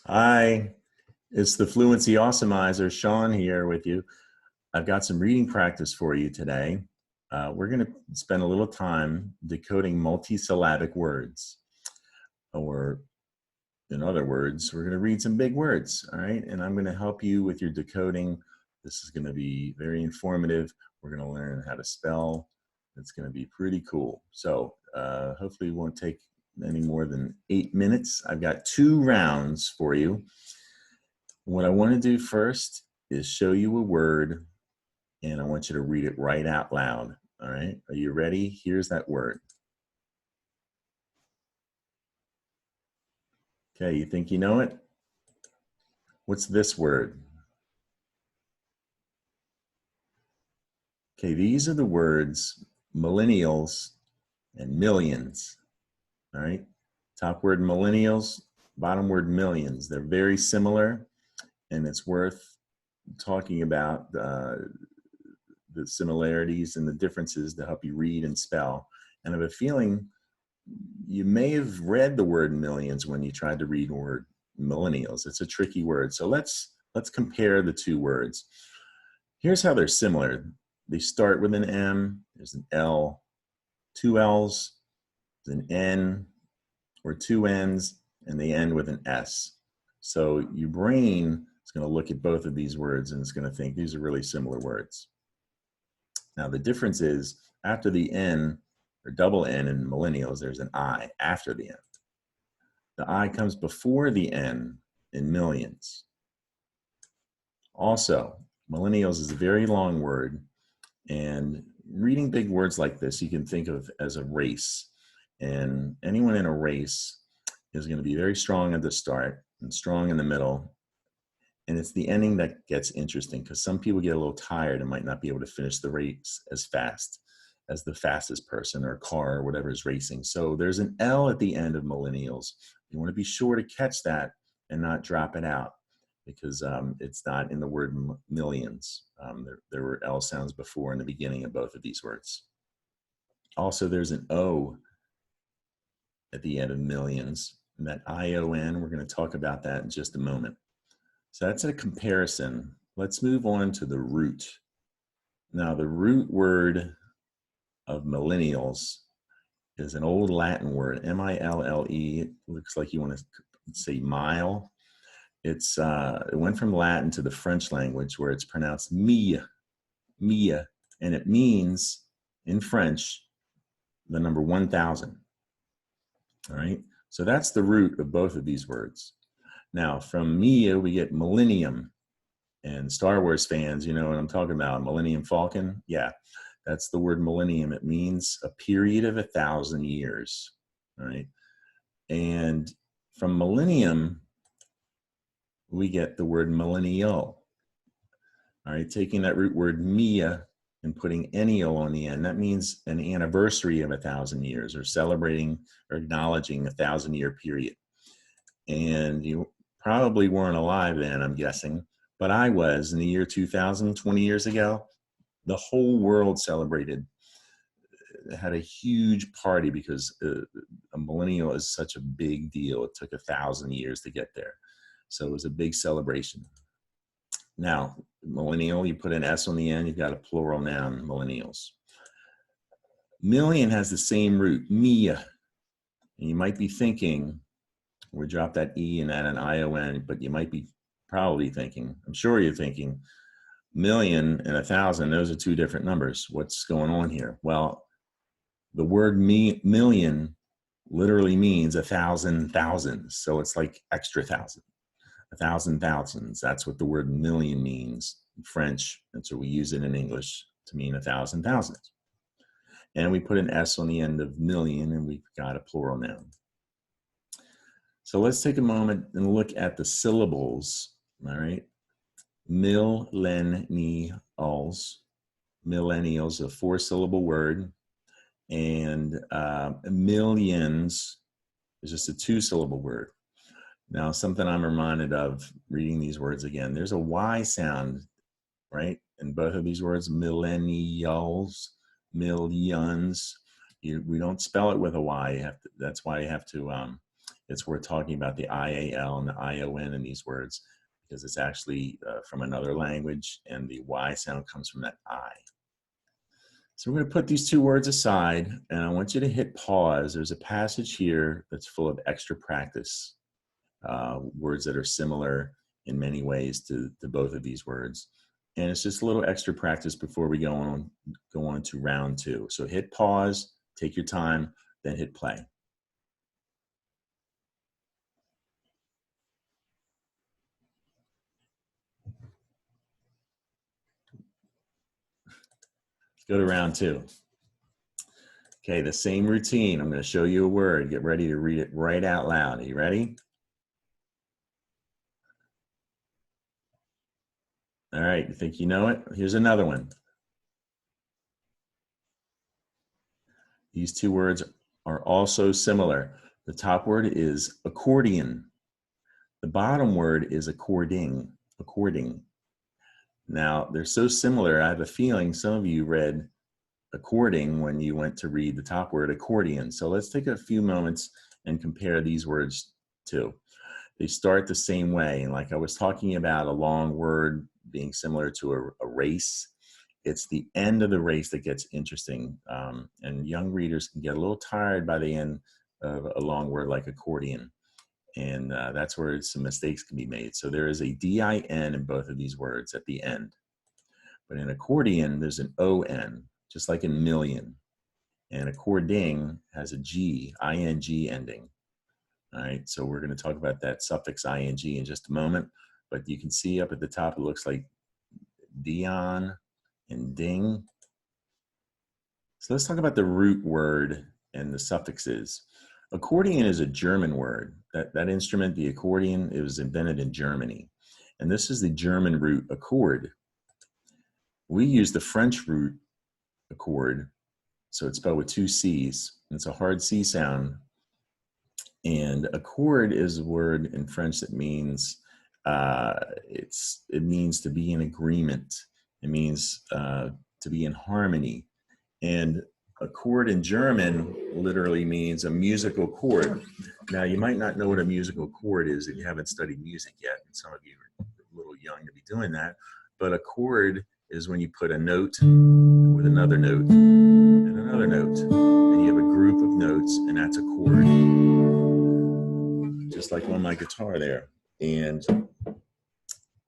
Hi, it's the Fluency Awesomeizer, Sean here with you. I've got some reading practice for you today. We're going to spend a little time decoding multi-syllabic words, or in other words, we're going to read some big words, all right? And I'm going to help you with your decoding. This is going to be very informative. We're going to learn how to spell. It's going to be pretty cool. So hopefully it won't take any more than 8 minutes. I've got 2 rounds for you. What I want to do first is show you a word, and I want you to read it right out loud. All right, are you ready? Here's that word. Okay, you think you know it? What's this word? Okay, these are the words millennials and millions. All right, top word millennials, bottom word millions. They're very similar, and it's worth talking about the similarities and the differences to help you read and spell. And I have a feeling you may have read the word millions when you tried to read the word millennials. It's a tricky word. So let's compare the 2 words. Here's how they're similar. They start with an M, there's an L, 2 L's, an N, or 2 N's, and they end with an S. So your brain is going to look at both of these words and it's going to think these are really similar words. Now the difference is after the N, or double N in millennials, there's an I after the N. The I comes before the N in millions. Also, millennials is a very long word, and reading big words like this, you can think of as a race. And anyone in a race is going to be very strong at the start and strong in the middle. And it's the ending that gets interesting because some people get a little tired and might not be able to finish the race as fast as the fastest person or car or whatever is racing. So there's an L at the end of millennials. You want to be sure to catch that and not drop it out because it's not in the word millions. There were L sounds before in the beginning of both of these words. Also, there's an O at the end of millions, and that ION, we're going to talk about that in just a moment. So that's a comparison. Let's move on to the root. Now, the root word of millennials is an old Latin word, M-I-L-L-E. It looks like you want to say mile. It went from Latin to the French language where it's pronounced mille, mille, and it means in French the number 1,000. All right, so that's the root of both of these words. Now, from mille we get millennium, and Star Wars fans, you know what I'm talking about, Millennium Falcon. Yeah, that's the word millennium. It means a period of 1,000 years. All right, and from millennium we get the word millennial. All right, taking that root word mia and putting ennial on the end, that means an anniversary of 1,000 years, or celebrating or acknowledging a 1,000-year period. And you probably weren't alive then, I'm guessing, but I was in the year 2000, 20 years ago. The whole world celebrated, had a huge party because a millennial is such a big deal. It took 1,000 years to get there. So it was a big celebration. Now, millennial, you put an S on the end, you've got a plural noun, millennials. Million has the same root, mia. And you might be thinking, we drop that E and add an ION, but you might be probably thinking, I'm sure you're thinking, million and 1,000, those are 2 different numbers. What's going on here? Well, the word million literally means 1,000 thousands. So it's like extra thousand, 1,000 thousands. That's what the word million means in French. And so we use it in English to mean 1,000 thousands. And we put an S on the end of million and we've got a plural noun. So let's take a moment and look at the syllables, all right? Millennials, millennials, a 4-syllable word, and millions is just a 2-syllable word. Now, something I'm reminded of reading these words again, there's a Y sound, right? In both of these words, millennials, millions. We don't spell it with a Y. That's why you have to it's worth talking about the IAL and the ION in these words, because it's actually from another language, and the Y sound comes from that I. So we're going to put these two words aside, and I want you to hit pause. There's a passage here that's full of extra practice, words that are similar in many ways to both of these words. And it's just a little extra practice before we go on to round two. So hit pause, take your time, then hit play. Let's go to round two. Okay, the same routine. I'm going to show you a word. Get ready to read it right out loud. Are you ready? All right, you think you know it? Here's another one. These two words are also similar. The top word is accordion. The bottom word is according. Now, they're so similar, I have a feeling some of you read according when you went to read the top word accordion. So let's take a few moments and compare these words too. They start the same way. And like I was talking about a long word being similar to a race, it's the end of the race that gets interesting. And young readers can get a little tired by the end of a long word like accordion. And that's where some mistakes can be made. So there is a D-I-N in both of these words at the end. But in accordion, there's an O-N, just like in million. And according has a G, I-N-G ending. All right, so we're going to talk about that suffix ing in just a moment. But you can see up at the top, it looks like Dion and ding. So let's talk about the root word and the suffixes. Accordion is a German word. That instrument, the accordion, it was invented in Germany. And this is the German root accord. We use the French root accord, so it's spelled with two C's. It's a hard C sound. And accord is a word in French that means it means to be in agreement. It means to be in harmony. And a chord in German literally means a musical chord. Now, you might not know what a musical chord is if you haven't studied music yet, and some of you are a little young to be doing that. But a chord is when you put a note with another note and another note, and you have a group of notes, and that's a chord. Just like on my guitar there. And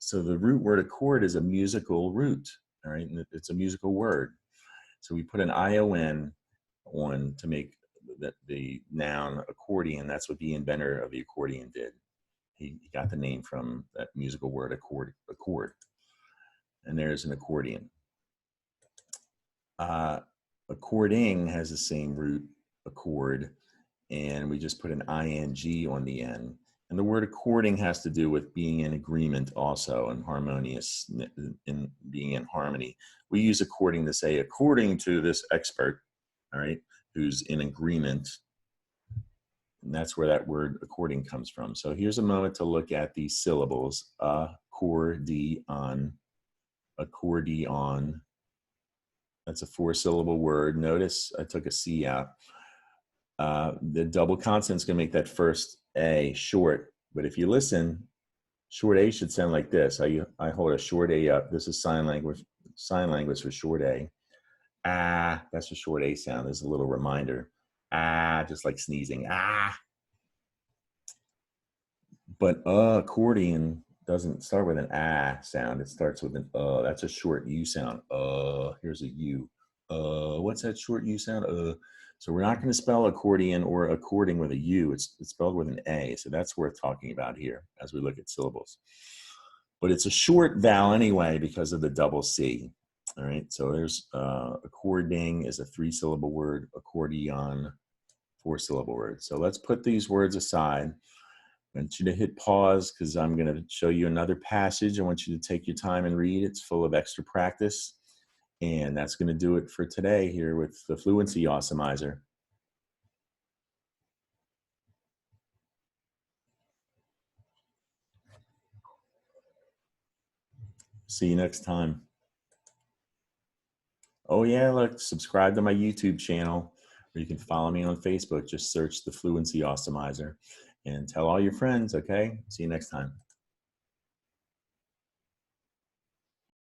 so the root word accord is a musical root, all right? And it's a musical word. So we put an ION on to make the noun accordion. That's what the inventor of the accordion did. He got the name from that musical word accord. And there's an accordion. According has the same root, accord, and we just put an ing on the end. And the word according has to do with being in agreement also, and harmonious, in being in harmony. We use according to say, according to this expert, all right, who's in agreement. And that's where that word according comes from. So here's a moment to look at these syllables. Accordion, accordion. That's a 4-syllable word. Notice I took a C out. The double consonant's gonna make that first A short, but if you listen, short A should sound like this. I hold a short A up. This is sign language for short A. Ah, that's a short A sound. There's a little reminder. Ah, just like sneezing. Ah. But accordion doesn't start with an ah sound. It starts with an That's a short U sound. Here's a U. What's that short U sound? So we're not going to spell accordion or according with a U. It's spelled with an A. So that's worth talking about here as we look at syllables. But it's a short vowel anyway because of the double C. All right. So there's according is a 3-syllable word. Accordion, 4-syllable word. So let's put these words aside. I want you to hit pause because I'm going to show you another passage. I want you to take your time and read. It's full of extra practice. And that's going to do it for today here with the Fluency Awesomizer. See you next time. Oh yeah, look, subscribe to my YouTube channel, or you can follow me on Facebook. Just search the Fluency Awesomizer. and tell all your friends, okay? See you next time.